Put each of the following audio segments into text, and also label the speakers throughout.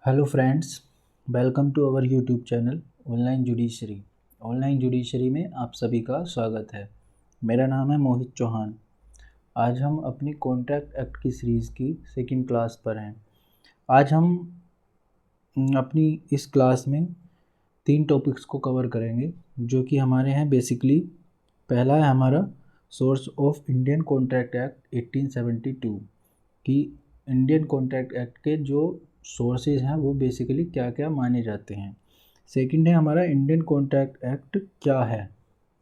Speaker 1: Hello friends, welcome to our YouTube channel online judiciary. Online judiciary में आप सभी का स्वागत है। मेरा नाम है मोहित चौहान। आज हम अपनी कॉन्ट्रैक्ट एक्ट की सीरीज़ की सेकंड क्लास पर हैं। आज हम अपनी इस क्लास में 3 टॉपिक्स को कवर करेंगे जो कि हमारे हैं। बेसिकली पहला है हमारा source of Indian contract act 1872 कि इंडियन कॉन्ट्रैक्ट एक्ट के जो सोर्सेज हैं वो बेसिकली क्या क्या माने जाते हैं। सेकंड है हमारा इंडियन कॉन्ट्रैक्ट एक्ट क्या है,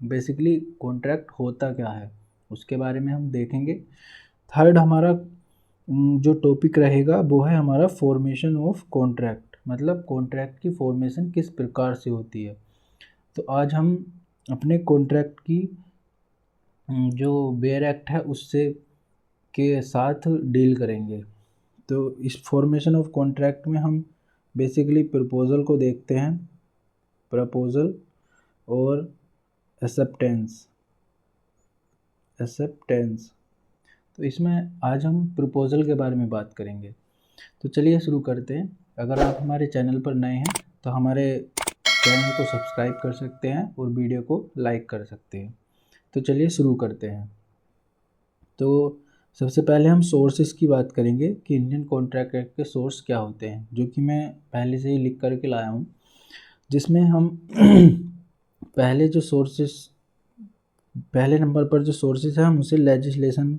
Speaker 1: बेसिकली कॉन्ट्रैक्ट होता क्या है उसके बारे में हम देखेंगे। थर्ड हमारा जो टॉपिक रहेगा वो है हमारा फॉर्मेशन ऑफ कॉन्ट्रैक्ट, मतलब कॉन्ट्रैक्ट की फॉर्मेशन किस प्रकार से होती है। तो आज हम अपने कॉन्ट्रैक्ट की जो बेयर एक्ट है उससे के साथ डील करेंगे। तो इस फॉर्मेशन ऑफ कॉन्ट्रैक्ट में हम बेसिकली प्रपोजल को देखते हैं, प्रपोजल और एक्सेप्टेंस। तो इसमें आज हम प्रपोजल के बारे में बात करेंगे। तो चलिए शुरू करते हैं। अगर आप हमारे चैनल पर नए हैं तो हमारे चैनल को सब्सक्राइब कर सकते हैं और वीडियो को लाइक कर सकते हैं। तो चलिए शुरू करते हैं। तो सबसे पहले हम सोर्सेज की बात करेंगे कि इंडियन कॉन्ट्रैक्ट एक्ट के सोर्स क्या होते हैं, जो कि मैं पहले से ही लिख करके लाया हूँ, जिसमें हम पहले नंबर पर जो सोर्सेज है हम उसे लेजिस्लेशन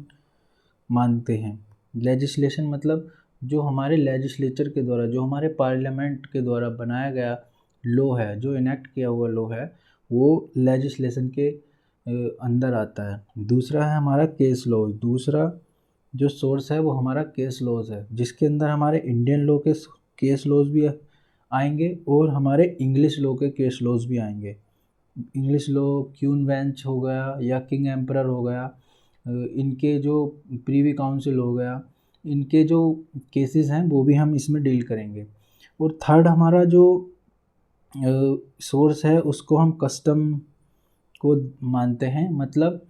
Speaker 1: मानते हैं। लेजिस्लेशन मतलब जो हमारे लेजिस्लेचर के द्वारा, जो हमारे पार्लियामेंट के द्वारा बनाया गया लॉ है, जो इनेक्ट किया हुआ लॉ है, वो लेजिस्लेशन के अंदर आता है। दूसरा है हमारा केस लॉज। दूसरा जो सोर्स है वो हमारा केस लॉज है, जिसके अंदर हमारे इंडियन लॉ के केस लॉज भी आएंगे और हमारे इंग्लिश लॉ के केस लॉज भी आएंगे। इंग्लिश लॉ क्यून बेंच हो गया या किंग एम्परर हो गया, इनके जो प्रीवी काउंसिल हो गया, इनके जो केसेस हैं वो भी हम इसमें डील करेंगे। और थर्ड हमारा जो सोर्स है उसको हम कस्टम को मानते हैं। मतलब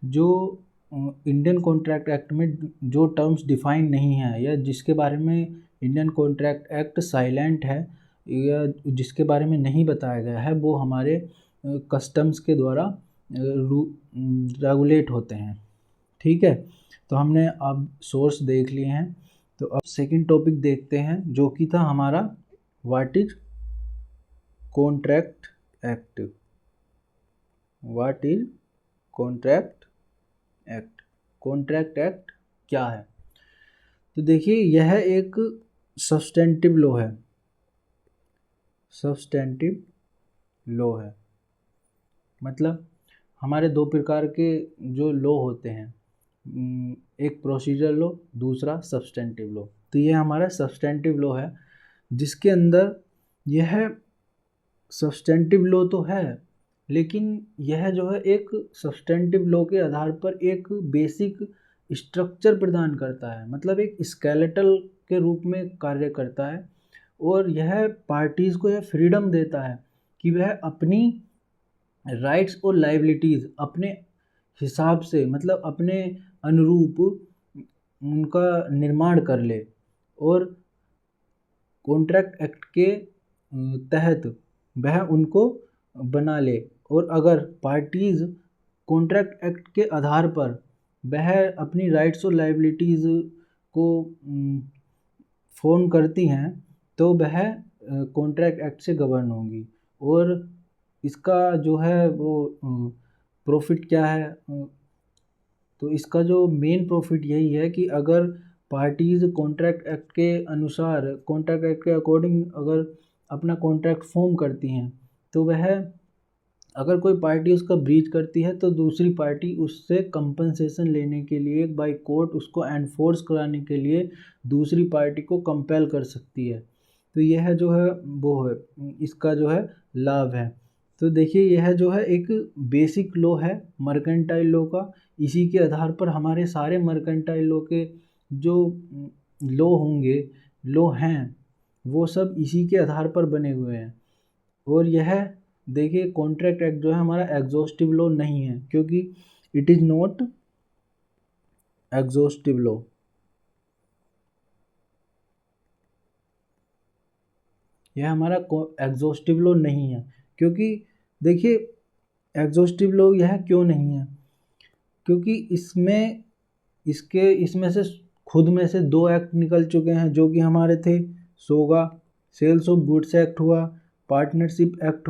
Speaker 1: जो इंडियन कॉन्ट्रैक्ट एक्ट में जो टर्म्स डिफाइन नहीं है या जिसके बारे में इंडियन कॉन्ट्रैक्ट एक्ट साइलेंट है या जिसके बारे में नहीं बताया गया है, वो हमारे कस्टम्स के द्वारा रेगुलेट होते हैं। ठीक है, तो हमने अब सोर्स देख लिए हैं। तो अब सेकंड टॉपिक देखते हैं जो कि था हमारा what is contract act. What is contract act. Contract act क्या है? तो देखिए, यह एक सब्सटेंटिव लॉ है। सब्सटेंटिव लॉ है मतलब हमारे दो प्रकार के जो लॉ होते हैं, एक प्रोसीजर लॉ, दूसरा सब्सटेंटिव लॉ। तो ये हमारा सब्सटेंटिव लॉ है, जिसके अंदर यह सब्सटेंटिव लॉ तो है, लेकिन यह जो है एक सब्सटेंटिव लॉ के आधार पर एक बेसिक स्ट्रक्चर प्रदान करता है, मतलब एक स्केलेटल के रूप में कार्य करता है। और यह पार्टीज़ को यह फ्रीडम देता है कि वह अपनी राइट्स और लाइबिलिटीज़ अपने हिसाब से, मतलब अपने अनुरूप उनका निर्माण कर ले और कॉन्ट्रैक्ट एक्ट के तहत वह उनको बना ले। और अगर पार्टीज़ कॉन्ट्रैक्ट एक्ट के आधार पर वह अपनी राइट्स और लाइबिलिटीज़ को फॉर्म करती हैं तो वह कॉन्ट्रैक्ट एक्ट से गवर्न होंगी। और इसका जो है वो प्रॉफिट क्या है, तो इसका जो मेन प्रॉफिट यही है कि अगर पार्टीज़ कॉन्ट्रैक्ट एक्ट के अनुसार, कॉन्ट्रैक्ट एक्ट के अकॉर्डिंग अगर अपना कॉन्ट्रैक्ट फॉर्म करती हैं, तो वह अगर कोई पार्टी उसका ब्रीच करती है तो दूसरी पार्टी उससे कंपनसेशन लेने के लिए बाय कोर्ट उसको एनफोर्स कराने के लिए दूसरी पार्टी को कंपेल कर सकती है। तो यह जो है वो है, इसका जो है लाभ है। तो देखिए, यह जो है एक बेसिक लॉ है मर्केंटाइल लॉ का। इसी के आधार पर हमारे सारे मर्केंटाइल लॉ के जो लॉ होंगे, लॉ हैं, वो सब इसी के आधार पर बने हुए हैं। और यह देखिए, कॉन्ट्रैक्ट एक्ट जो है हमारा एग्जॉस्टिव लॉ नहीं है, क्योंकि it is not exhaustive law. यह हमारा एग्जॉस्टिव लॉ नहीं है। क्योंकि देखिए एग्जॉस्टिव लॉ यह क्यों नहीं है, क्योंकि इसमें से खुद में से 2 एक्ट निकल चुके हैं जो कि हमारे थे, सोगा सेल्स ऑफ गुड्स एक्ट हुआ, पार्टनरशिप एक्ट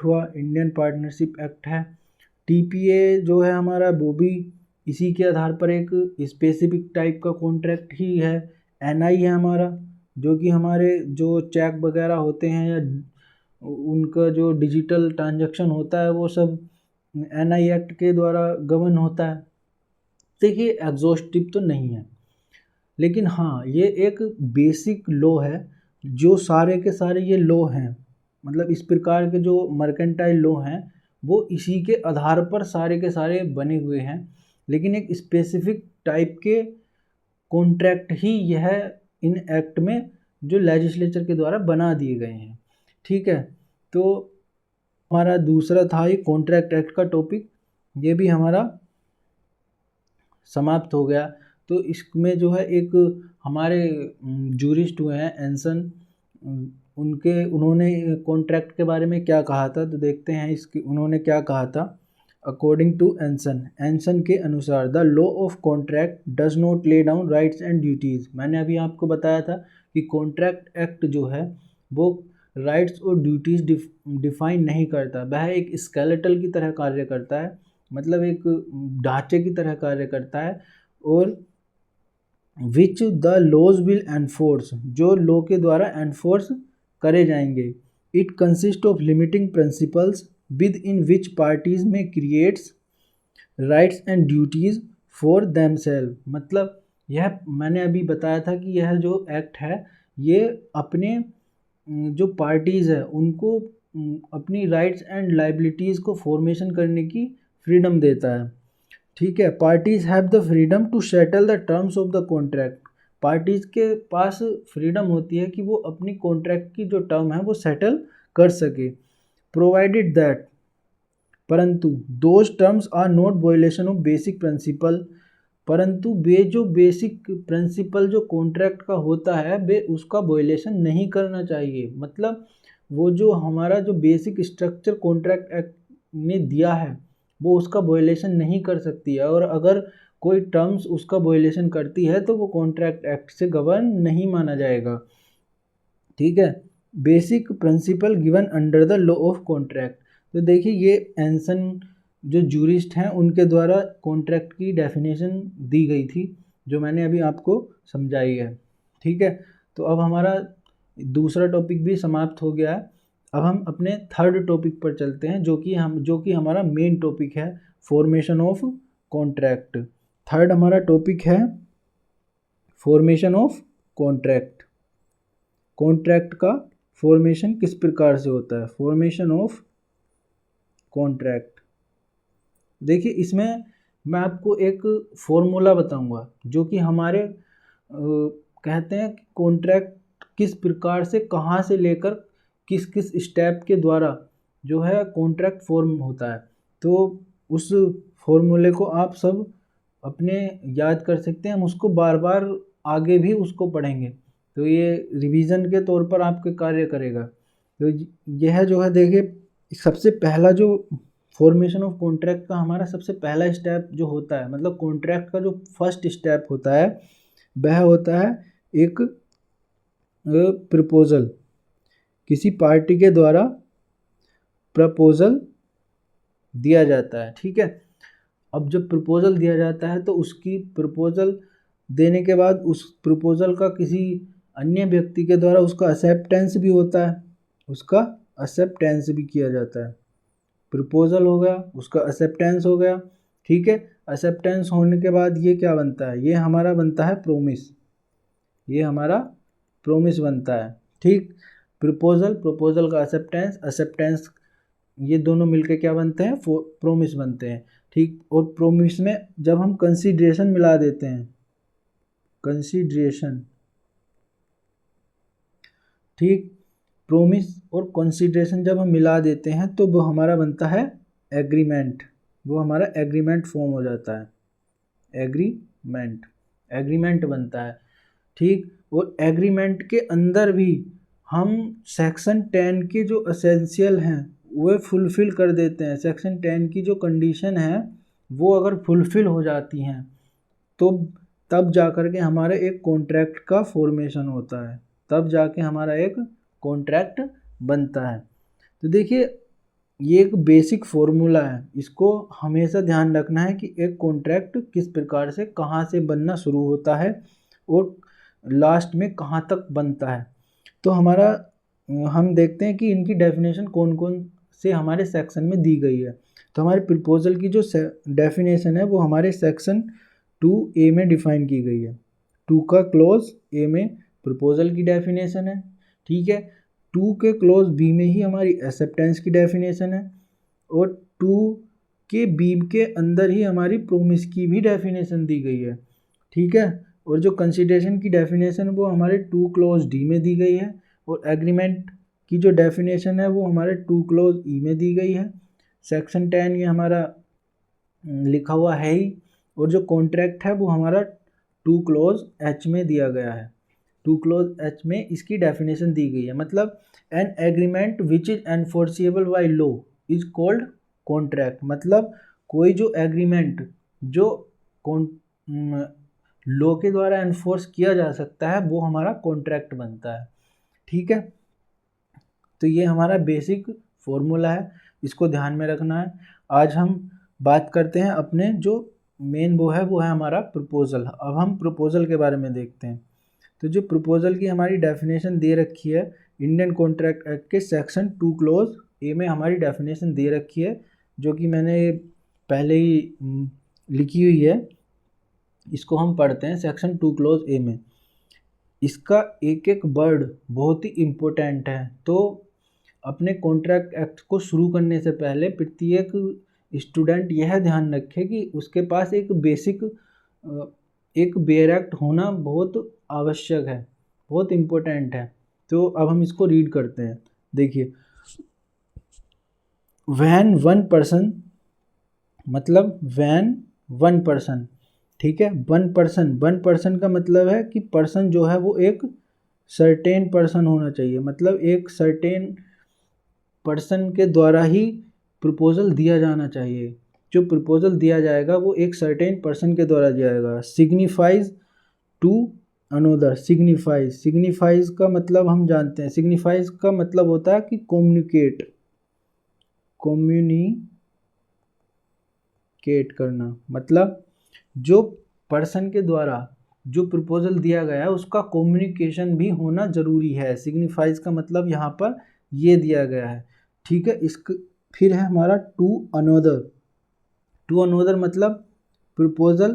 Speaker 1: हुआ, इंडियन पार्टनरशिप एक्ट है। टीपीए जो है हमारा वो भी इसी के आधार पर एक स्पेसिफिक टाइप का कॉन्ट्रैक्ट ही है। एनआई है हमारा, जो कि हमारे जो चेक वगैरह होते हैं या उनका जो डिजिटल ट्रांजैक्शन होता है वो सब एनआई एक्ट के द्वारा गवर्न होता है। देखिए एग्जॉस्टिव तो नहीं है, लेकिन हाँ ये एक बेसिक लॉ है जो सारे के सारे ये लॉ हैं, मतलब इस प्रकार के जो मर्केंटाइल लॉ हैं वो इसी के आधार पर सारे के सारे बने हुए हैं। लेकिन एक स्पेसिफिक टाइप के कॉन्ट्रैक्ट ही यह इन एक्ट में जो लेजिस्लेचर के द्वारा बना दिए गए हैं। ठीक है, तो हमारा दूसरा था ये कॉन्ट्रैक्ट एक्ट का टॉपिक, ये भी हमारा समाप्त हो गया। तो इसमें जो है एक हमारे जूरिस्ट हुए हैं एंसन, उन्होंने कॉन्ट्रैक्ट के बारे में क्या कहा था, तो देखते हैं इसकी उन्होंने क्या कहा था। अकॉर्डिंग टू एंसन के अनुसार the law of contract does not lay down rights and duties. मैंने अभी आपको बताया था कि कॉन्ट्रैक्ट एक्ट जो है वो राइट्स और ड्यूटीज़ डिफाइन नहीं करता, वह एक स्केलेटल की तरह कार्य करता है, मतलब एक ढांचे की तरह कार्य करता है। और which the laws will enforce, जो लॉ के द्वारा एनफोर्स करे जाएंगे। It consist of limiting principles within which parties में creates rights and duties for themselves. मतलब यह मैंने अभी बताया था कि यह जो एक्ट है ये अपने जो पार्टीज़ है उनको अपनी राइट्स एंड लाइबिलिटीज़ को फॉर्मेशन करने की फ्रीडम देता है। ठीक है, parties have the freedom to settle the terms of the contract. Parties के पास फ्रीडम होती है कि वो अपनी कॉन्ट्रैक्ट की जो टर्म है वो सेटल कर सके, प्रोवाइडेड दैट, परंतु those terms are not violation of basic principle, परंतु वे जो बेसिक प्रिंसिपल जो कॉन्ट्रैक्ट का होता है वे उसका वायलेशन नहीं करना चाहिए। मतलब वो जो हमारा जो बेसिक स्ट्रक्चर कॉन्ट्रैक्ट एक्ट ने दिया है वो उसका वायलेशन नहीं कर सकती है, और अगर कोई टर्म्स उसका वायलेशन करती है तो वो कॉन्ट्रैक्ट एक्ट से गवर्न नहीं माना जाएगा। ठीक है, basic principle given under the law of contract. तो देखिए ये एंसन जो जूरिस्ट हैं उनके द्वारा कॉन्ट्रैक्ट की डेफिनेशन दी गई थी जो मैंने अभी आपको समझाई है। ठीक है, तो अब हमारा दूसरा टॉपिक भी समाप्त हो गया है। अब हम अपने थर्ड टॉपिक पर चलते हैं जो कि हमारा मेन टॉपिक है, फॉर्मेशन ऑफ कॉन्ट्रैक्ट। थर्ड हमारा टॉपिक है फॉर्मेशन ऑफ कॉन्ट्रैक्ट। कॉन्ट्रैक्ट का फॉर्मेशन किस प्रकार से होता है, फॉर्मेशन ऑफ कॉन्ट्रैक्ट। देखिए इसमें मैं आपको एक फॉर्मूला बताऊंगा जो कि हमारे कहते हैं कि कॉन्ट्रैक्ट किस प्रकार से कहाँ से लेकर किस किस स्टेप के द्वारा जो है कॉन्ट्रैक्ट फॉर्म होता है। तो उस फॉर्मूले को आप सब अपने याद कर सकते हैं, हम उसको बार बार आगे भी उसको पढ़ेंगे तो ये रिवीजन के तौर पर आपके कार्य करेगा। तो यह जो है देखिए सबसे पहला जो फॉर्मेशन ऑफ कॉन्ट्रैक्ट का हमारा सबसे पहला स्टेप जो होता है, मतलब कॉन्ट्रैक्ट का जो फर्स्ट स्टेप होता है वह होता है एक प्रपोजल। किसी पार्टी के द्वारा प्रपोजल दिया जाता है। ठीक है, अब जब प्रपोजल दिया जाता है तो उसकी प्रपोजल देने के बाद उस प्रपोजल का किसी अन्य व्यक्ति के द्वारा उसका एक्सेप्टेंस भी होता है, उसका एक्सेप्टेंस भी किया जाता है। प्रपोजल हो गया, उसका एक्सेप्टेंस हो गया। ठीक है, एक्सेप्टेंस होने के बाद ये क्या बनता है, ये हमारा बनता है प्रोमिस, ये हमारा प्रोमिस बनता है। ठीक, प्रपोजल का एक्सेप्टेंस ये दोनों मिलके क्या बनते हैं, प्रोमिस बनते हैं। ठीक, और प्रोमिस में जब हम कंसीडरेशन मिला देते हैं, कंसीडरेशन, ठीक, प्रोमिस और कंसीडरेशन जब हम मिला देते हैं तो वो हमारा बनता है एग्रीमेंट, वो हमारा एग्रीमेंट फॉर्म हो जाता है, एग्रीमेंट बनता है। ठीक, और एग्रीमेंट के अंदर भी हम सेक्शन 10 के जो एसेंशियल हैं वो फुलफ़िल कर देते हैं। सेक्शन 10 की जो कंडीशन है वो अगर फुलफ़िल हो जाती हैं तो तब जा कर के हमारे एक कॉन्ट्रैक्ट का फॉर्मेशन होता है, तब जाके हमारा एक कॉन्ट्रैक्ट बनता है। तो देखिए ये एक बेसिक फॉर्मूला है, इसको हमेशा ध्यान रखना है कि एक कॉन्ट्रैक्ट किस प्रकार से कहाँ से बनना शुरू होता है और लास्ट में कहाँ तक बनता है। तो हमारा हम देखते हैं कि इनकी डेफिनेशन कौन कौन से हमारे सेक्शन में दी गई है। तो हमारे प्रपोजल की जो डेफिनेशन है वो हमारे सेक्शन 2A में डिफाइन की गई है। 2 का क्लोज ए में प्रपोजल की डेफिनेशन है, ठीक है। 2 के क्लोज बी में ही हमारी एक्सेप्टेंस की डेफिनेशन है और 2 के बी के अंदर ही हमारी प्रोमिस की भी डेफिनेशन दी गई है, ठीक है। और जो कंसिडरेशन की डेफिनेशन वो हमारे 2 क्लोज डी में दी गई है और एग्रीमेंट की जो डेफिनेशन है वो हमारे 2 क्लोज ई में दी गई है। सेक्शन 10 ये हमारा लिखा हुआ है ही, और जो कॉन्ट्रैक्ट है वो हमारा 2 क्लोज एच में दिया गया है। 2 क्लोज एच में इसकी डेफिनेशन दी गई है, मतलब an agreement which is enforceable by law is called contract. मतलब कोई जो एग्रीमेंट जो लॉ के द्वारा एनफोर्स किया जा सकता है वो हमारा कॉन्ट्रैक्ट बनता है, ठीक है। तो ये हमारा बेसिक फॉर्मूला है, इसको ध्यान में रखना है। आज हम बात करते हैं अपने जो मेन वो है हमारा प्रपोजल। अब हम प्रपोजल के बारे में देखते हैं। तो जो प्रपोजल की हमारी डेफिनेशन दे रखी है इंडियन कॉन्ट्रैक्ट एक्ट के सेक्शन 2 क्लोज ए में हमारी डेफिनेशन दे रखी है, जो कि मैंने पहले ही लिखी हुई है। इसको हम पढ़ते हैं सेक्शन 2 क्लोज ए में। इसका एक एक वर्ड बहुत ही इम्पोर्टेंट है, तो अपने कॉन्ट्रैक्ट एक्ट को शुरू करने से पहले प्रत्येक स्टूडेंट यह ध्यान रखे कि उसके पास एक बेसिक एक बेयर एक्ट होना बहुत आवश्यक है, बहुत इम्पोर्टेंट है। तो अब हम इसको रीड करते हैं। देखिए, व्हेन वन पर्सन, मतलब व्हेन वन पर्सन, ठीक है। वन पर्सन का मतलब है कि पर्सन जो है वो एक सर्टेन पर्सन होना चाहिए, मतलब एक सर्टेन पर्सन के द्वारा ही प्रपोजल दिया जाना चाहिए। जो प्रपोजल दिया जाएगा वो एक सर्टेन पर्सन के द्वारा दिया जाएगा। सिग्निफाइज टू अनोदर, सिग्निफाइज का मतलब हम जानते हैं। सिग्निफाइज का मतलब होता है कि कम्युनिकेट करना, मतलब जो पर्सन के द्वारा जो प्रपोजल दिया गया है उसका कम्युनिकेशन भी होना जरूरी है। सिग्निफाइज का मतलब यहाँ पर ये दिया गया है, ठीक है। इसक फिर है हमारा टू अनोदर मतलब प्रपोजल।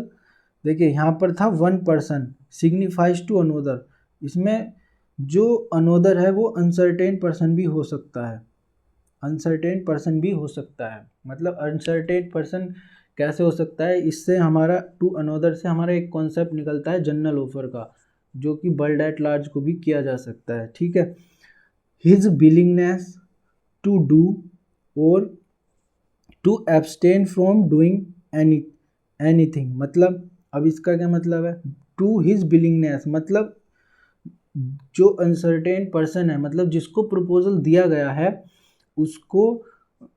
Speaker 1: देखिए यहाँ पर था one person, signifies to another, इसमें जो अनोदर है वो अनसर्टेन पर्सन भी हो सकता है, मतलब अनसर्टेन पर्सन कैसे हो सकता है। इससे हमारा टू अनोदर से हमारा एक कॉन्सेप्ट निकलता है जनरल ऑफर का, जो कि वर्ल्ड एट लार्ज को भी किया जा सकता है, ठीक है। हिज विलिंगनेस टू डू और to abstain from doing anything, मतलब अब इसका क्या मतलब है। टू हिज विलिंगनेस मतलब जो अनसर्टेन पर्सन है, मतलब जिसको प्रपोजल दिया गया है उसको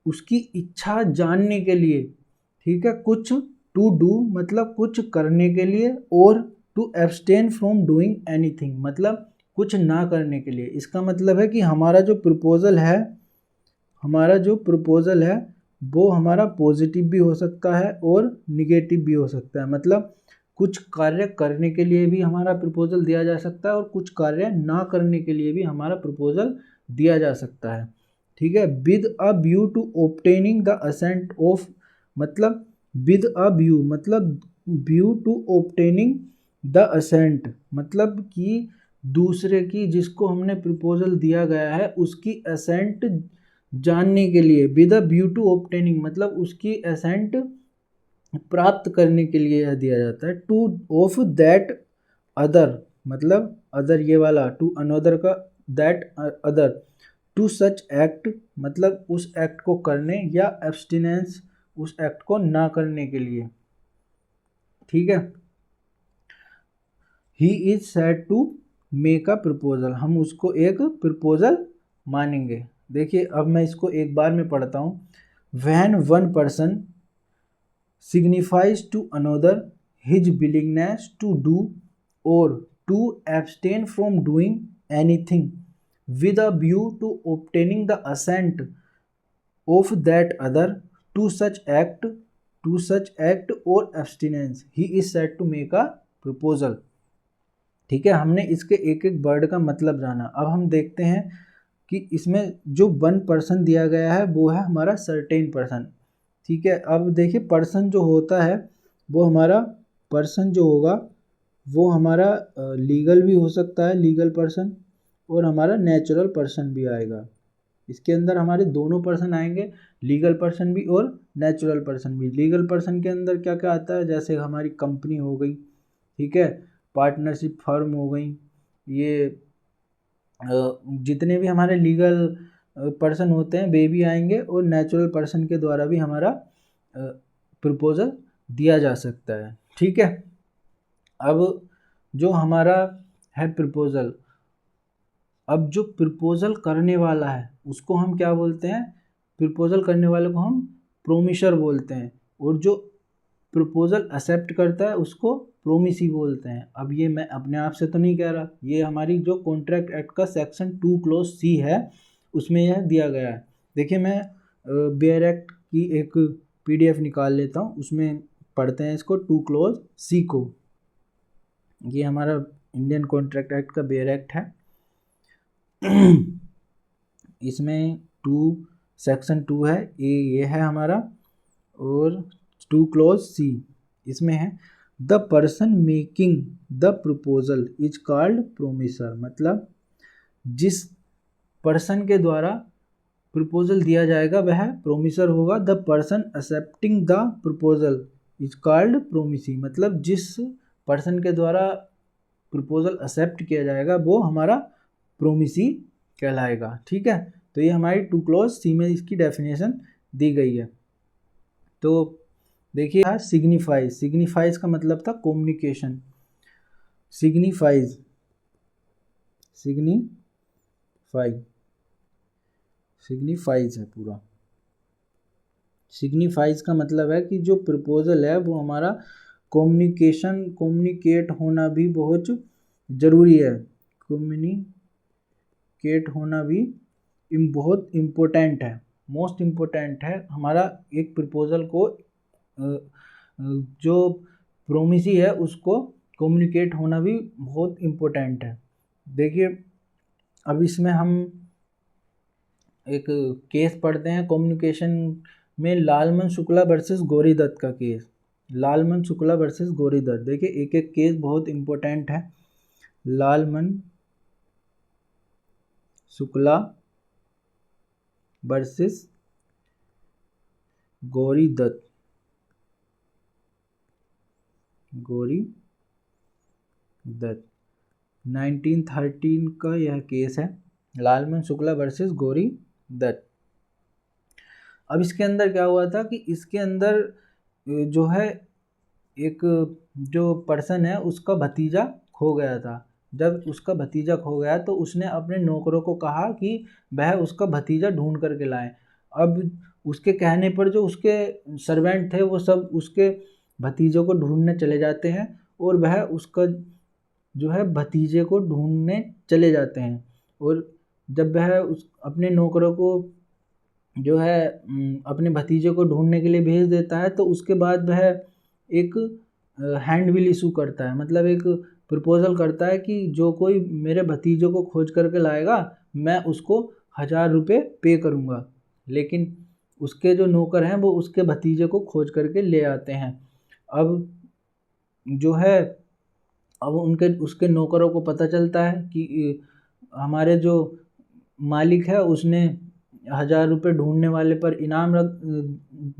Speaker 1: उसकी इच्छा जानने के लिए, ठीक है। कुछ टू डू मतलब कुछ करने के लिए, और to abstain from doing anything मतलब कुछ ना करने के लिए। इसका मतलब है कि हमारा जो प्रपोजल है वो हमारा पॉजिटिव भी हो सकता है और निगेटिव भी हो सकता है। मतलब कुछ कार्य करने के लिए भी हमारा प्रपोजल दिया जा सकता है और कुछ कार्य ना करने के लिए भी हमारा प्रपोजल दिया जा सकता है, ठीक है। With a view to obtaining the assent of, मतलब विद अ व्यू मतलब view to obtaining the assent, मतलब कि दूसरे की, जिसको हमने प्रपोजल दिया गया है उसकी असेंट जानने के लिए। With a view to obtaining मतलब उसकी असेंट प्राप्त करने के लिए यह दिया जाता है। टू ऑफ दैट अदर, मतलब अदर ये वाला, टू अनदर का that other, to such act मतलब उस एक्ट को करने, या एब्सटिनेंस उस एक्ट को ना करने के लिए, ठीक है। He is said to make a proposal, हम उसको एक प्रपोजल मानेंगे। देखिए अब मैं इसको एक बार में पढ़ता हूँ। When one person signifies to another his willingness to do or to abstain from doing anything with a view to obtaining the assent of that other to such act or abstinence, he is said to make a proposal। ठीक है, हमने इसके एक एक word का मतलब जाना। अब हम देखते हैं कि इसमें जो वन पर्सन दिया गया है वो है हमारा सर्टेन पर्सन। ठीक है, अब देखिए पर्सन जो होता है वो हमारा पर्सन जो होगा वो हमारा लीगल भी हो सकता है, लीगल पर्सन, और हमारा नेचुरल पर्सन भी आएगा। इसके अंदर हमारे दोनों पर्सन आएंगे, लीगल पर्सन भी और नेचुरल पर्सन भी। लीगल पर्सन के अंदर क्या क्या आता है, जैसे हमारी कंपनी हो गई, ठीक है, पार्टनरशिप फर्म हो गई, ये जितने भी हमारे लीगल पर्सन होते हैं वे भी आएंगे, और नेचुरल पर्सन के द्वारा भी हमारा प्रपोजल दिया जा सकता है। ठीक है, अब जो हमारा है प्रपोजल, अब जो प्रपोजल करने वाला है उसको हम क्या बोलते हैं, प्रपोजल करने वाले को हम प्रोमिसर बोलते हैं, और जो प्रपोजल एक्सेप्ट करता है उसको प्रोमिसी बोलते हैं। अब ये मैं अपने आप से तो नहीं कह रहा, ये हमारी जो कॉन्ट्रैक्ट एक्ट का सेक्शन 2 क्लॉज सी है उसमें यह दिया गया है। देखिए मैं बेयर एक्ट की एक PDF निकाल लेता हूँ, उसमें पढ़ते हैं इसको 2 क्लॉज सी को। ये हमारा इंडियन कॉन्ट्रैक्ट एक्ट का बेयर एक्ट है। इसमें 2 सेक्शन 2 है, ये है हमारा, और 2 क्लॉज सी इसमें है the person making the proposal is called promisor. मतलब जिस पर्सन के द्वारा प्रपोजल दिया जाएगा वह प्रोमिसर होगा। The person accepting the proposal is called promisee. मतलब जिस पर्सन के द्वारा प्रपोजल एक्सेप्ट किया जाएगा वो हमारा प्रोमिसी कहलाएगा। ठीक है, तो ये हमारी 2 क्लॉज सी में इसकी डेफिनेशन दी गई है। तो देखिए सिग्निफाइज, सिग्निफाइज का मतलब था कम्युनिकेशन। सिग्निफाइज, सिग्निफाइज है पूरा। सिग्निफाइज का मतलब है कि जो प्रपोजल है वो हमारा कम्युनिकेट होना भी बहुत ज़रूरी है। कम्युनिकेट होना भी बहुत इम्पोर्टेंट है, मोस्ट इम्पोर्टेंट है। हमारा एक प्रपोजल को जो प्रोमिसी है उसको कम्युनिकेट होना भी बहुत इम्पोर्टेंट है। देखिए अब इसमें हम एक केस पढ़ते हैं कम्युनिकेशन में, लालमन शुक्ला वर्सेस गौरी दत्त का केस। लालमन शुक्ला वर्सेस गौरी दत्त, देखिए एक एक केस बहुत इम्पोर्टेंट है। लालमन शुक्ला वर्सेस गौरी दत्त, गौरी दत्त 1913 का यह केस है, लालमन शुक्ला वर्सेस गौरी दत्त। अब इसके अंदर क्या हुआ था कि इसके अंदर जो है एक जो पर्सन है उसका भतीजा खो गया था। जब उसका भतीजा खो गया तो उसने अपने नौकरों को कहा कि वह उसका भतीजा ढूंढ करके लाएं। अब उसके कहने पर जो उसके सर्वेंट थे वो सब उसके भतीजे को ढूंढने चले जाते हैं, और वह उसका जो है भतीजे को ढूंढने चले जाते हैं। और जब वह उस अपने नौकरों को जो है अपने भतीजे को ढूंढने के लिए भेज देता है, तो उसके बाद वह एक हैंडबिल इशू करता है, मतलब एक प्रपोजल करता है कि जो कोई मेरे भतीजे को खोज करके लाएगा मैं उसको 1000 रुपये पे करूँगा। लेकिन उसके जो नौकर हैं वो उसके भतीजे को खोज करके ले आते हैं। अब जो है अब उसके नौकरों को पता चलता है कि हमारे जो मालिक है उसने 1000 रुपये ढूंढने वाले पर इनाम रख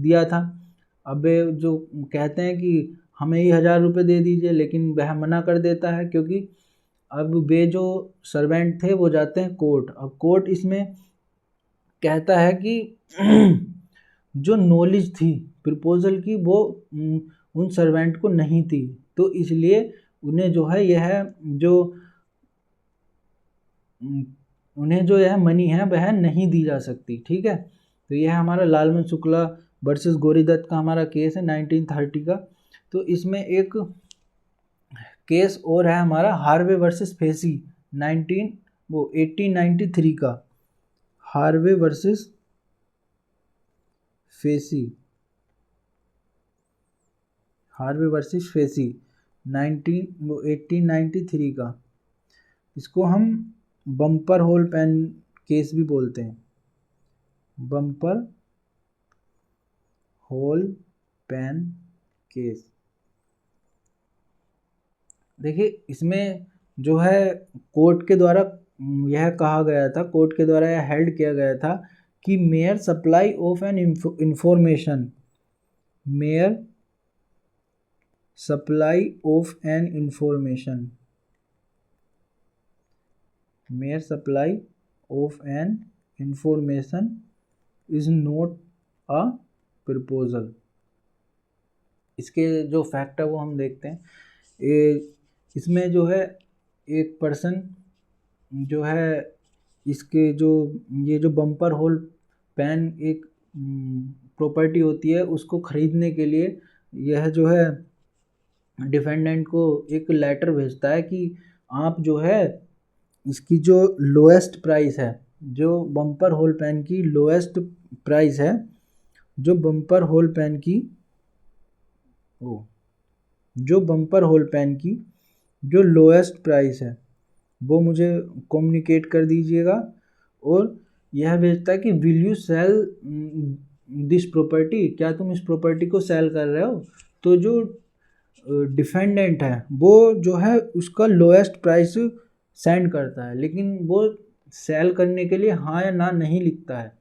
Speaker 1: दिया था। अब वे जो कहते हैं कि हमें ही 1000 रुपये दे दीजिए, लेकिन वह मना कर देता है, क्योंकि अब वे जो सर्वेंट थे वो जाते हैं कोर्ट। अब कोर्ट इसमें कहता है कि जो नॉलेज थी प्रपोजल की वो उन सर्वेंट को नहीं थी, तो इसलिए उन्हें जो है यह जो उन्हें जो है मनी है वह नहीं दी जा सकती। ठीक है, तो यह हमारा लालमन शुक्ला वर्सेस गौरीदत्त का हमारा केस है 1930 का। तो इसमें एक केस और है हमारा हार्वे वर्सेस फेसी 1893 का। Harvey versus facie, Harvey versus facie 1893 का। इसको हम बम्पर होल पेन केस भी बोलते हैं, बम्पर होल पेन केस। देखिए इसमें जो है कोर्ट के द्वारा यह कहा गया था, कोर्ट के द्वारा यह हेल्ड किया गया था कि mayor supply of an information, mayor supply of an information, mayor supply of an information is not a proposal. इसके जो फैक्ट है वो हम देखते हैं। इसमें जो है एक पर्सन जो है इसके जो ये जो बम्पर होल पेन एक प्रॉपर्टी होती है, उसको ख़रीदने के लिए यह जो है डिफेंडेंट को एक लेटर भेजता है कि आप जो है इसकी जो लोएस्ट प्राइस है, जो बम्पर होल पेन की लोएस्ट प्राइस है, जो बम्पर होल पेन की जो बम्पर होल पेन की जो लोएस्ट प्राइस है वो मुझे कम्युनिकेट कर दीजिएगा। और यह भेजता है कि will you sell this property, क्या तुम इस प्रॉपर्टी को सेल कर रहे हो। तो जो डिफेंडेंट है वो जो है उसका लोएस्ट प्राइस सेंड करता है, लेकिन वो सेल करने के लिए हाँ या ना नहीं लिखता है।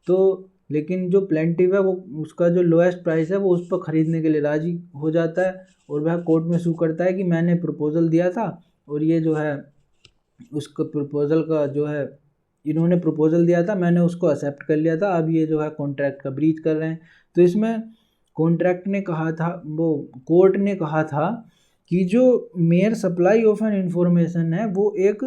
Speaker 1: तो लेकिन जो प्लेंटिव है वो उसका जो लोएस्ट प्राइस है वो उस पर ख़रीदने के लिए राज़ी हो जाता है, और वह कोर्ट में सू करता है कि मैंने प्रपोज़ल दिया था और ये जो है उसको प्रपोज़ल का जो है इन्होंने प्रपोज़ल दिया था, मैंने उसको एक्सेप्ट कर लिया था, अब ये जो है कॉन्ट्रैक्ट का ब्रीच कर रहे हैं। तो इसमें कॉन्ट्रैक्ट ने कहा था, वो कोर्ट ने कहा था कि जो mayor supply of an information है वो एक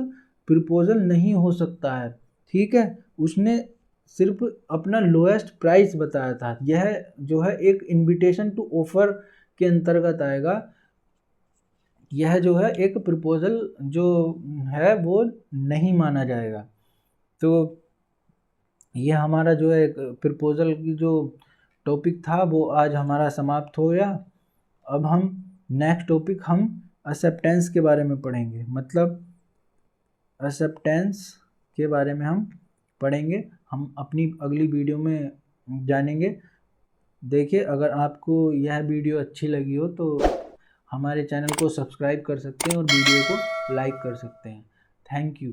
Speaker 1: प्रपोज़ल नहीं हो सकता है। ठीक है, उसने सिर्फ अपना लोएस्ट प्राइस बताया था। यह जो है एक इनविटेशन टू ऑफर के अंतर्गत आएगा। यह जो है एक प्रपोज़ल जो है वो नहीं माना जाएगा। तो यह हमारा जो है एक प्रपोज़ल की जो टॉपिक था वो आज हमारा समाप्त हो गया। अब हम नेक्स्ट टॉपिक हम एक्सेप्टेंस के बारे में पढ़ेंगे, मतलब एक्सेप्टेंस के बारे में हम पढ़ेंगे, हम अपनी अगली वीडियो में जानेंगे। देखिए अगर आपको यह वीडियो अच्छी लगी हो तो हमारे चैनल को सब्सक्राइब कर सकते हैं और वीडियो को लाइक कर सकते हैं। Thank you.